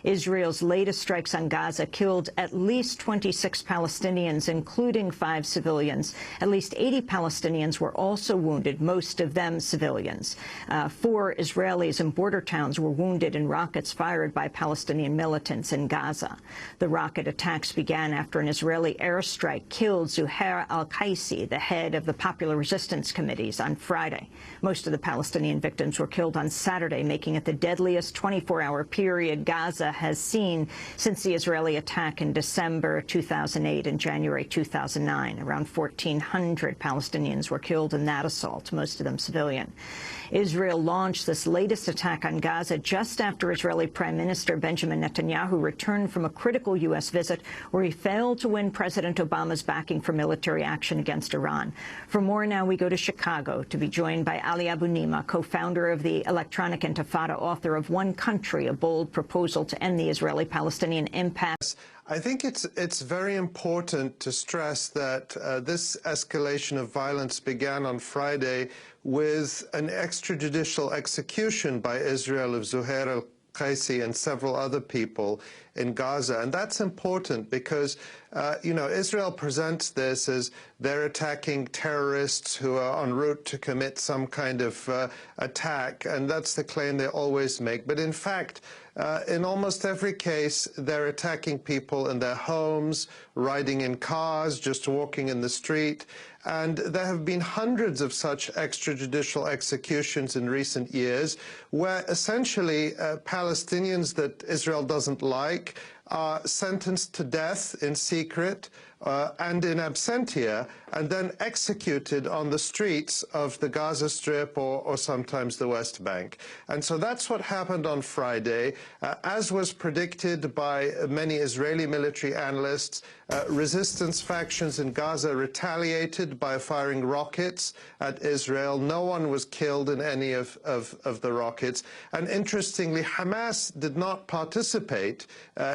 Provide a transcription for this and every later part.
Israel's latest strikes on Gaza killed at least 26 Palestinians, including 5 civilians. At least 80 Palestinians were also wounded, most of them civilians. 4 Israelis in border towns were wounded in rockets fired by Palestinian militants in Gaza. The rocket attacks began after an Israeli airstrike killed Zuhair al-Qaisi, the head of the Popular Resistance Committees, on Friday. Most of the Palestinian victims were killed on Saturday, making it the deadliest 24-hour period Gaza has seen since the Israeli attack in December 2008 and January 2009. Around 1,400 Palestinians were killed in that assault, most of them civilian. Israel launched this latest attack on Gaza just after Israeli Prime Minister Benjamin Netanyahu returned from a critical U.S. visit where he failed to win President Obama's backing for military action against Iran. For more now, we go to Chicago to be joined by Ali Abnimah, co-founder of the Electronic Intifada, author of One Country, a bold proposal to end the Israeli-Palestinian impasse. I think it's very important to stress that this escalation of violence began on Friday with an extrajudicial execution by Israel of Zuhair al-Qaisi and several other people in Gaza. And that's important because, you know, Israel presents this as they're attacking terrorists who are en route to commit some kind of attack, and that's the claim they always make. But in fact, in almost every case, they're attacking people in their homes, riding in cars, just walking in the street. And there have been hundreds of such extrajudicial executions in recent years where essentially Palestinians that Israel doesn't like are sentenced to death in secret and in absentia, and then executed on the streets of the Gaza Strip or sometimes the West Bank. And so that's what happened on Friday. As was predicted by many Israeli military analysts, resistance factions in Gaza retaliated by firing rockets at Israel. No one was killed in any of the rockets. And interestingly, Hamas did not participate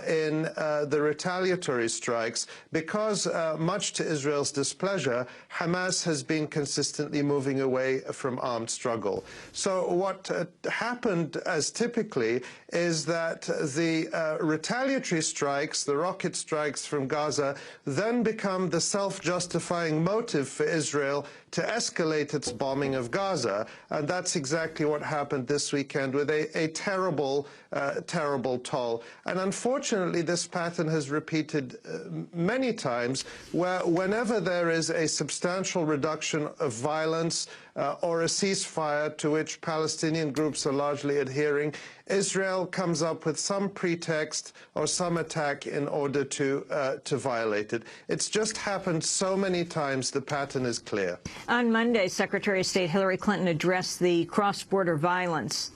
in the retaliatory strikes because, much to Israel's displeasure, Hamas has been consistently moving away from armed struggle. So what happened, as typically, is that the retaliatory strikes, the rocket strikes from Gaza, then become the self-justifying motive for Israel to escalate its bombing of Gaza. And that's exactly what happened this weekend with a terrible, terrible toll. And unfortunately, this pattern has repeated many times, where whenever there is a substantial reduction of violence or a ceasefire to which Palestinian groups are largely adhering, Israel comes up with some pretext or some attack in order to violate it. It's just happened so many times, the pattern is clear. On Monday, Secretary of State Hillary Clinton addressed the cross-border violence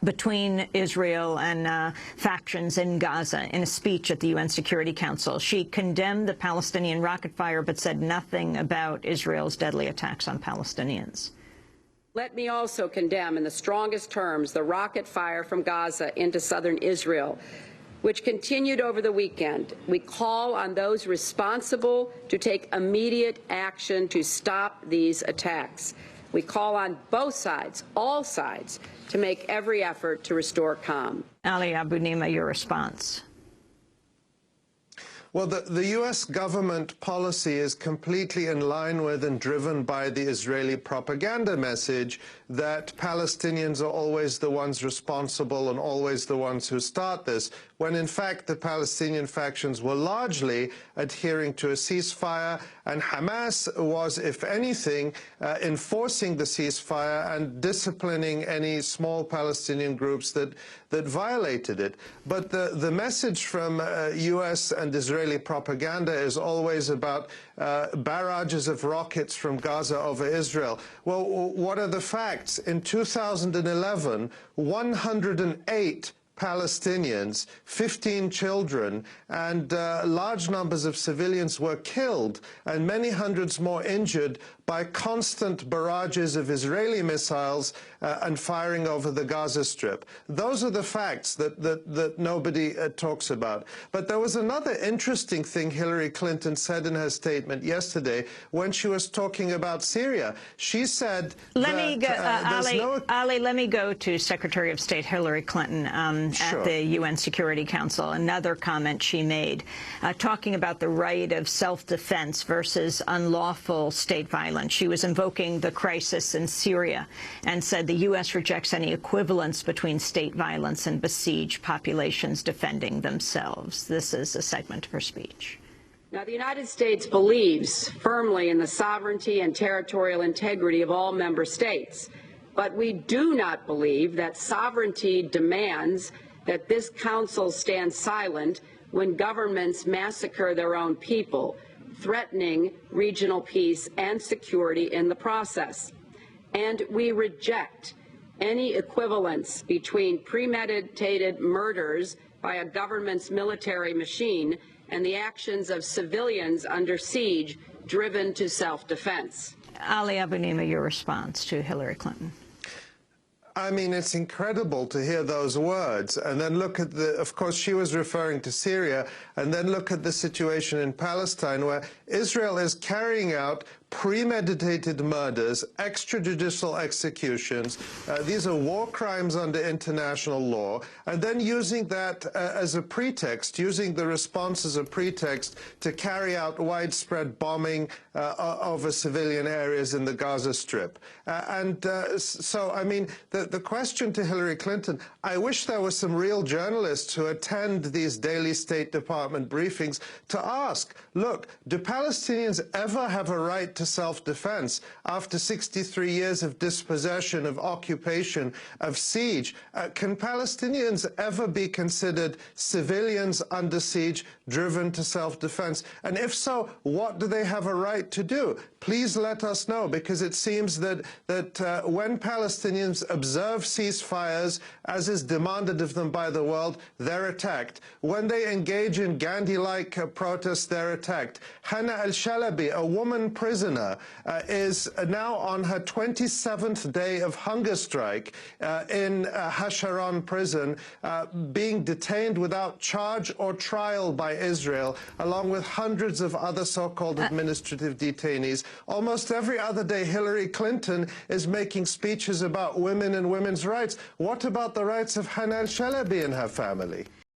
between Israel and factions in Gaza in a speech at the UN Security Council. She condemned the Palestinian rocket fire but said nothing about Israel's deadly attacks on Palestinians. Let me also condemn in the strongest terms the rocket fire from Gaza into southern Israel, which continued over the weekend. We call on those responsible to take immediate action to stop these attacks. We call on both sides, all sides, to make every effort to restore calm. Ali Abnimah, your response. Well, the U.S. government policy is completely in line with and driven by the Israeli propaganda message that Palestinians are always the ones responsible and always the ones who start this, when in fact the Palestinian factions were largely adhering to a ceasefire, and Hamas was, if anything, enforcing the ceasefire and disciplining any small Palestinian groups that violated it. But the message from U.S. and Israeli propaganda is always about barrages of rockets from Gaza over Israel. Well, what are the facts? In 2011, 108 Palestinians, 15 children, and large numbers of civilians were killed, and many hundreds more injured by constant barrages of Israeli missiles and firing over the Gaza Strip. Those are the facts that nobody talks about. But there was another interesting thing Hillary Clinton said in her statement yesterday when she was talking about Syria. She said Ali, let me go to Secretary of State Hillary Clinton at the UN Security Council. Another comment she made, talking about the right of self-defense versus unlawful state violence. She was invoking the crisis in Syria and said the U.S. rejects any equivalence between state violence and besieged populations defending themselves. This is a segment of her speech. Now, the United States believes firmly in the sovereignty and territorial integrity of all member states, but we do not believe that sovereignty demands that this Council stand silent when governments massacre their own people, threatening regional peace and security in the process. And we reject any equivalence between premeditated murders by a government's military machine and the actions of civilians under siege driven to self-defense. Ali Abnimah, your response to Hillary Clinton. I mean, it's incredible to hear those words. And then look at of course, she was referring to Syria, and then look at the situation in Palestine, where Israel is carrying out premeditated murders, extrajudicial executions. These are war crimes under international law, and then using that as a pretext, using the response as a pretext to carry out widespread bombing over civilian areas in the Gaza Strip. So, I mean, the question to Hillary Clinton, I wish there were some real journalists who attend these daily State Department briefings to ask, look, do Palestinians ever have a right to self-defense after 63 years of dispossession, of occupation, of siege? Can Palestinians ever be considered civilians under siege, driven to self-defense? And if so, what do they have a right to do? Please let us know, because it seems that when Palestinians observe ceasefires, as is demanded of them by the world, they're attacked. When they engage in Gandhi-like protests, they're attacked. Hannah al-Shalabi, a woman prisoner, is now on her 27th day of hunger strike in Hasharon prison, being detained without charge or trial by Israel, along with hundreds of other so-called administrative detainees. Almost every other day, Hillary Clinton is making speeches about women and women's rights. What about the rights of Hannah al-Shalabi and her family?